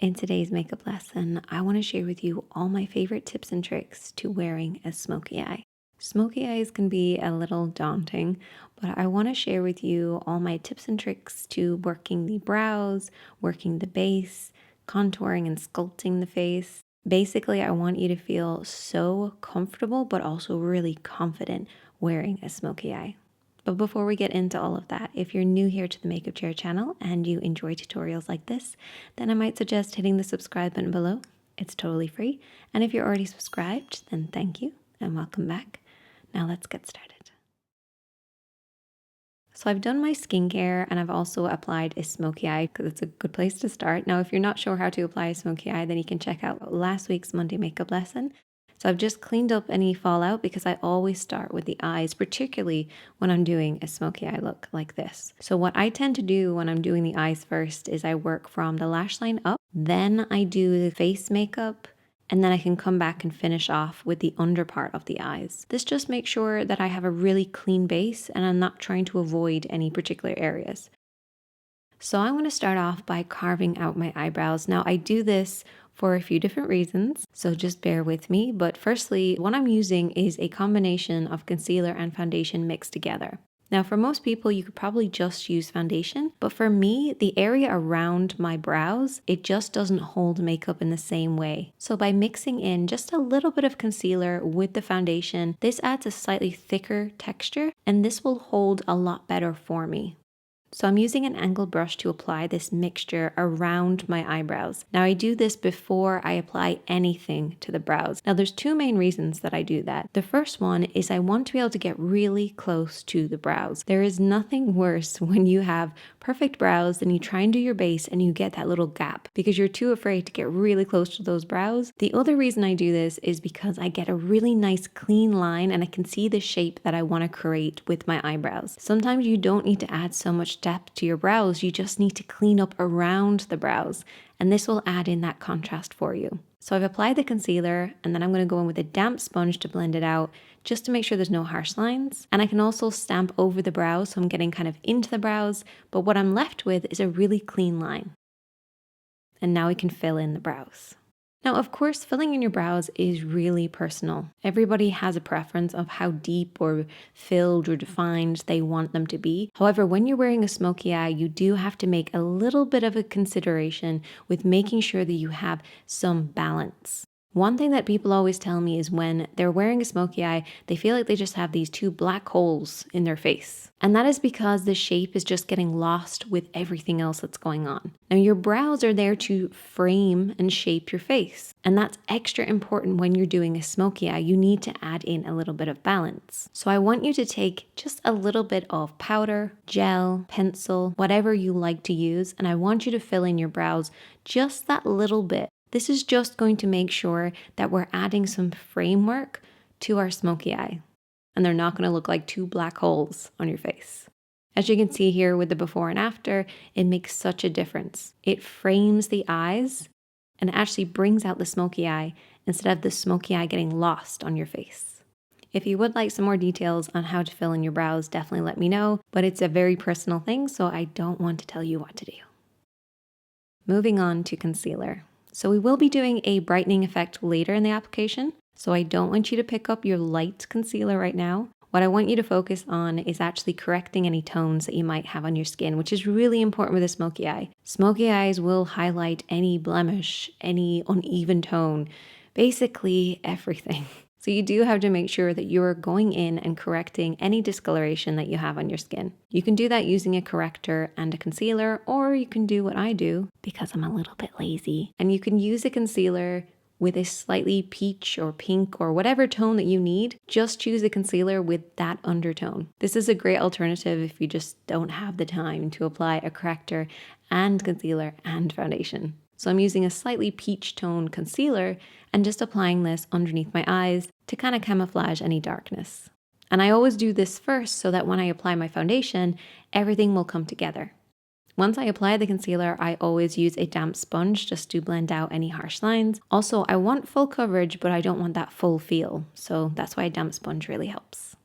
In today's makeup lesson, I want to share with you all my favorite tips and tricks to wearing a smoky eye. Smoky eyes can be a little daunting, but I want to share with you all my tips and tricks to working the brows, working the base, contouring and sculpting the face. Basically, I want you to feel so comfortable, but also really confident wearing a smoky eye. But before we get into all of that, if you're new here to the Makeup Chair channel and you enjoy tutorials like this, then I might suggest hitting the subscribe button below. It's totally free. And if you're already subscribed, then thank you and welcome back. Now let's get started. So I've done my skincare and I've also applied a smoky eye because it's a good place to start. Now, if you're not sure how to apply a smoky eye, then you can check out last week's Monday makeup lesson. So I've just cleaned up any fallout because I always start with the eyes, particularly when I'm doing a smoky eye look like this. So what I tend to do when I'm doing the eyes first is I work from the lash line up, then I do the face makeup, and then I can come back and finish off with the under part of the eyes. This just makes sure that I have a really clean base and I'm not trying to avoid any particular areas. So I'm going to start off by carving out my eyebrows. Now I do this for a few different reasons, so just bear with me. But firstly, what I'm using is a combination of concealer and foundation mixed together. Now for most people, you could probably just use foundation, but for me, the area around my brows, it just doesn't hold makeup in the same way. So by mixing in just a little bit of concealer with the foundation, this adds a slightly thicker texture, and this will hold a lot better for me. So I'm using an angled brush to apply this mixture around my eyebrows. Now I do this before I apply anything to the brows. Now there's two main reasons that I do that. The first one is I want to be able to get really close to the brows. There is nothing worse when you have perfect brows and you try and do your base and you get that little gap because you're too afraid to get really close to those brows. The other reason I do this is because I get a really nice clean line and I can see the shape that I want to create with my eyebrows. Sometimes you don't need to add so much depth to your brows, you just need to clean up around the brows, and this will add in that contrast for you. So I've applied the concealer and then I'm going to go in with a damp sponge to blend it out just to make sure there's no harsh lines. And I can also stamp over the brows, so I'm getting kind of into the brows, but what I'm left with is a really clean line. And now we can fill in the brows. Now, of course, filling in your brows is really personal. Everybody has a preference of how deep or filled or defined they want them to be. However, when you're wearing a smoky eye, you do have to make a little bit of a consideration with making sure that you have some balance. One thing that people always tell me is when they're wearing a smoky eye, they feel like they just have these two black holes in their face. And that is because the shape is just getting lost with everything else that's going on. Now, your brows are there to frame and shape your face. And that's extra important when you're doing a smoky eye. You need to add in a little bit of balance. So I want you to take just a little bit of powder, gel, pencil, whatever you like to use. And I want you to fill in your brows just that little bit. This is just going to make sure that we're adding some framework to our smoky eye. And they're not going to look like two black holes on your face. As you can see here with the before and after, it makes such a difference. It frames the eyes and actually brings out the smoky eye instead of the smoky eye getting lost on your face. If you would like some more details on how to fill in your brows, definitely let me know, but it's a very personal thing, so I don't want to tell you what to do. Moving on to concealer. So we will be doing a brightening effect later in the application, so I don't want you to pick up your light concealer right now. What I want you to focus on is actually correcting any tones that you might have on your skin, which is really important with a smoky eye. Smoky eyes will highlight any blemish, any uneven tone, basically everything. So you do have to make sure that you're going in and correcting any discoloration that you have on your skin. You can do that using a corrector and a concealer, or you can do what I do because I'm a little bit lazy. And you can use a concealer with a slightly peach or pink or whatever tone that you need. Just choose a concealer with that undertone. This is a great alternative if you just don't have the time to apply a corrector and concealer and foundation. So I'm using a slightly peach tone concealer and just applying this underneath my eyes to kind of camouflage any darkness. And I always do this first so that when I apply my foundation, everything will come together. Once I apply the concealer, I always use a damp sponge just to blend out any harsh lines. Also, I want full coverage, but I don't want that full feel. So that's why a damp sponge really helps.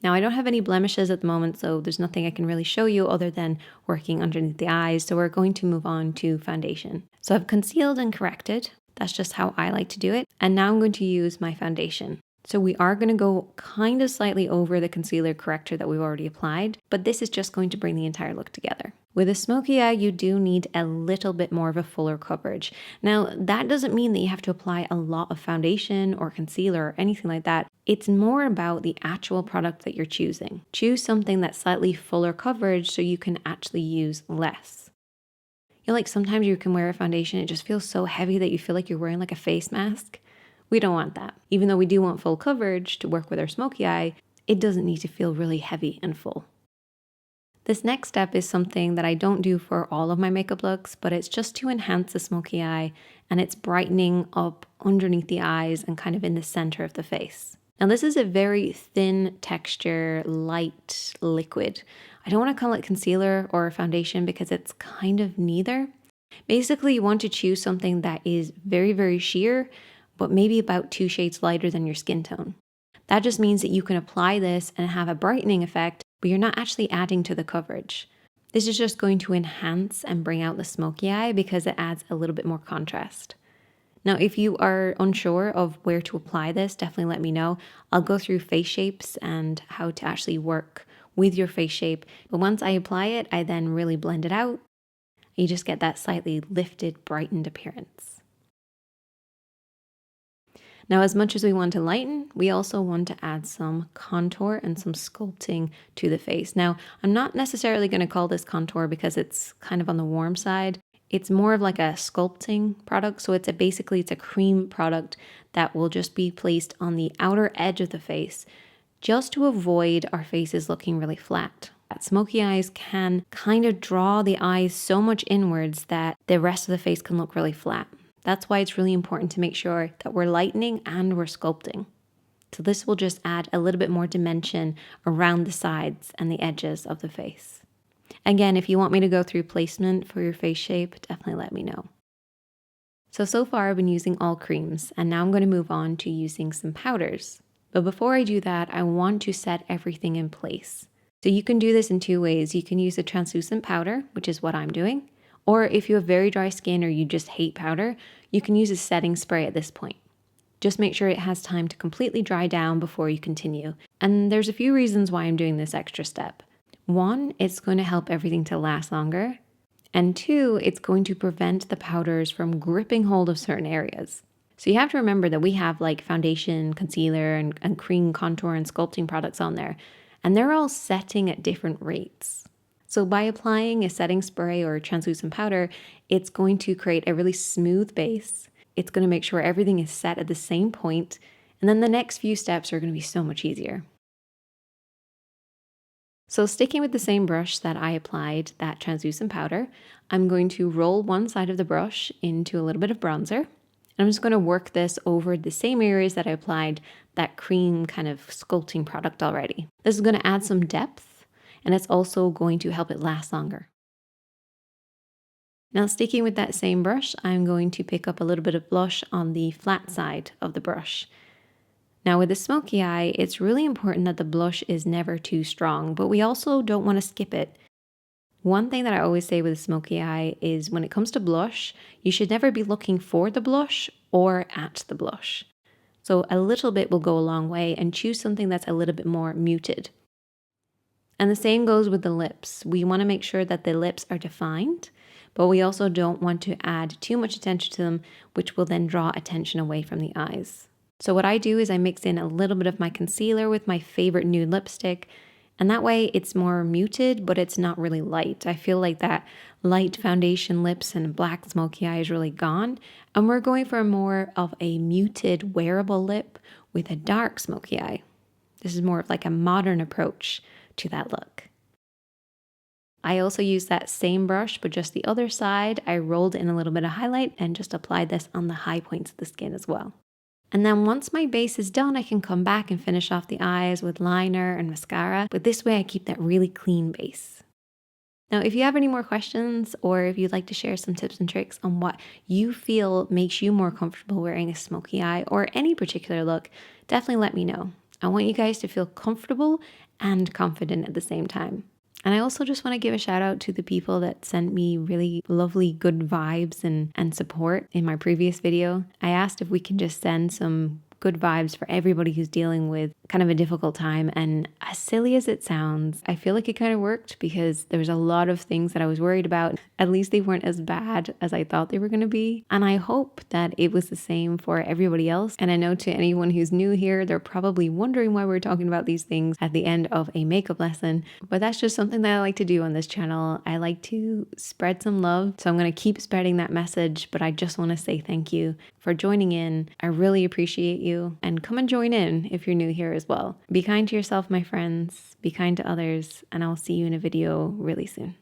Now, I don't have any blemishes at the moment, so there's nothing I can really show you other than working underneath the eyes. So we're going to move on to foundation. So I've concealed and corrected. That's just how I like to do it. And now I'm going to use my foundation. So we are going to go kind of slightly over the concealer corrector that we've already applied, but this is just going to bring the entire look together. With a smoky eye, you do need a little bit more of a fuller coverage. Now, that doesn't mean that you have to apply a lot of foundation or concealer or anything like that. It's more about the actual product that you're choosing. Choose something that's slightly fuller coverage so you can actually use less. You know, like sometimes you can wear a foundation, it just feels so heavy that you feel like you're wearing like a face mask. We don't want that. Even though we do want full coverage to work with our smoky eye, it doesn't need to feel really heavy and full. This next step is something that I don't do for all of my makeup looks, but it's just to enhance the smoky eye, and it's brightening up underneath the eyes and kind of in the center of the face. Now this is a very thin texture, light liquid. I don't want to call it concealer or foundation because it's kind of neither. Basically, you want to choose something that is very, very sheer, but maybe about 2 shades lighter than your skin tone. That just means that you can apply this and have a brightening effect, but you're not actually adding to the coverage. This is just going to enhance and bring out the smoky eye because it adds a little bit more contrast. Now, if you are unsure of where to apply this, definitely let me know. I'll go through face shapes and how to actually work with your face shape. But once I apply it, I then really blend it out. You just get that slightly lifted, brightened appearance. Now, as much as we want to lighten, we also want to add some contour and some sculpting to the face. Now, I'm not necessarily going to call this contour because it's kind of on the warm side. It's more of like a sculpting product. So it's a cream product that will just be placed on the outer edge of the face just to avoid our faces looking really flat. Smoky eyes can kind of draw the eyes so much inwards that the rest of the face can look really flat. That's why it's really important to make sure that we're lightening and we're sculpting. So this will just add a little bit more dimension around the sides and the edges of the face. Again, if you want me to go through placement for your face shape, definitely let me know. So far I've been using all creams, and now I'm going to move on to using some powders. But before I do that, I want to set everything in place. So you can do this in 2 ways. You can use a translucent powder, which is what I'm doing. Or if you have very dry skin or you just hate powder, you can use a setting spray at this point. Just make sure it has time to completely dry down before you continue. And there's a few reasons why I'm doing this extra step. 1, it's going to help everything to last longer. And 2, it's going to prevent the powders from gripping hold of certain areas. So you have to remember that we have like foundation, concealer, and cream contour and sculpting products on there. And they're all setting at different rates. So by applying a setting spray or a translucent powder, it's going to create a really smooth base. It's going to make sure everything is set at the same point, and then the next few steps are going to be so much easier. So sticking with the same brush that I applied that translucent powder, I'm going to roll one side of the brush into a little bit of bronzer. And I'm just going to work this over the same areas that I applied that cream kind of sculpting product already. This is going to add some depth. And it's also going to help it last longer. Now, sticking with that same brush, I'm going to pick up a little bit of blush on the flat side of the brush. Now, with the smoky eye, it's really important that the blush is never too strong, but we also don't want to skip it. One thing that I always say with a smoky eye is when it comes to blush, you should never be looking for the blush or at the blush. So a little bit will go a long way, and choose something that's a little bit more muted. And the same goes with the lips. We want to make sure that the lips are defined, but we also don't want to add too much attention to them, which will then draw attention away from the eyes. So what I do is I mix in a little bit of my concealer with my favorite nude lipstick, and that way it's more muted, but it's not really light. I feel like that light foundation lips and black smoky eye is really gone, and we're going for more of a muted wearable lip with a dark smoky eye. This is more of like a modern approach to that look. I also used that same brush, but just the other side. I rolled in a little bit of highlight and just applied this on the high points of the skin as well. And then once my base is done, I can come back and finish off the eyes with liner and mascara, but this way I keep that really clean base. Now, if you have any more questions, or if you'd like to share some tips and tricks on what you feel makes you more comfortable wearing a smoky eye or any particular look, definitely let me know. I want you guys to feel comfortable and confident at the same time. And I also just want to give a shout out to the people that sent me really lovely good vibes and support in my previous video. I asked if we can just send some good vibes for everybody who's dealing with kind of a difficult time. And as silly as it sounds, I feel like it kind of worked because there was a lot of things that I was worried about. At least they weren't as bad as I thought they were going to be. And I hope that it was the same for everybody else. And I know to anyone who's new here, they're probably wondering why we're talking about these things at the end of a makeup lesson. But that's just something that I like to do on this channel. I like to spread some love. So I'm going to keep spreading that message. But I just want to say thank you for joining in. I really appreciate you. And come and join in if you're new here as well. Be kind to yourself, my friends. Be kind to others. And I'll see you in a video really soon.